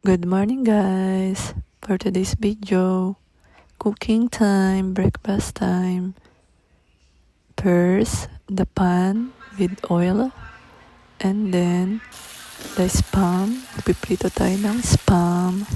Good morning guys! For today's video, cooking time, breakfast time. First, the pan with oil and then the spam. Piprito tayo ng spam.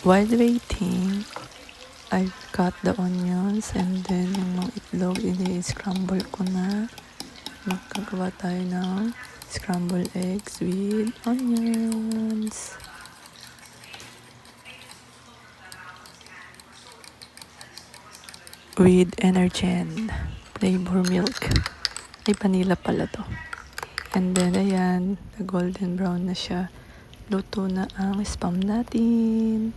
While waiting, I cut the onions and then yung mga itlog, i-scramble ko na. Magkagawa tayo ng scrambled eggs with onions. With Energen flavor milk. Ay, vanilla pala to. And then, ayan, golden brown na siya. Luto na ang spam natin.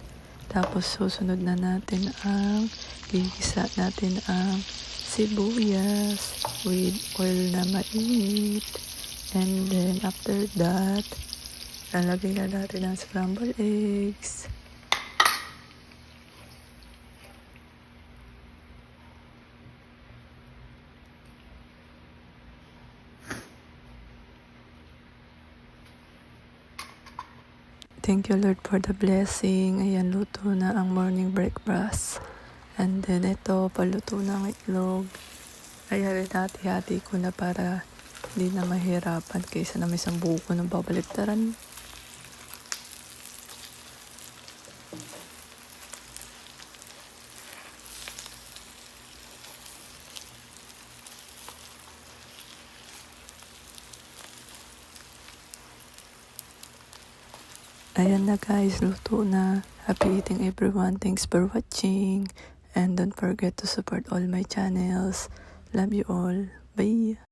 Tapos, susunod na natin ang gigisa natin ang sibuyas with oil na mainit. And then, after that, lalagay na natin ang scrambled eggs. Thank you Lord for the blessing. Ayan, luto na ang morning breakfast. And then ito, paluto na ang itlog. Ayan, hati-hati ko na para hindi na mahirapan kaysa na may isang buko ng babaligtaran. Ayan na guys, luto na. Happy eating everyone. Thanks for watching. And don't forget to support all my channels. Love you all. Bye!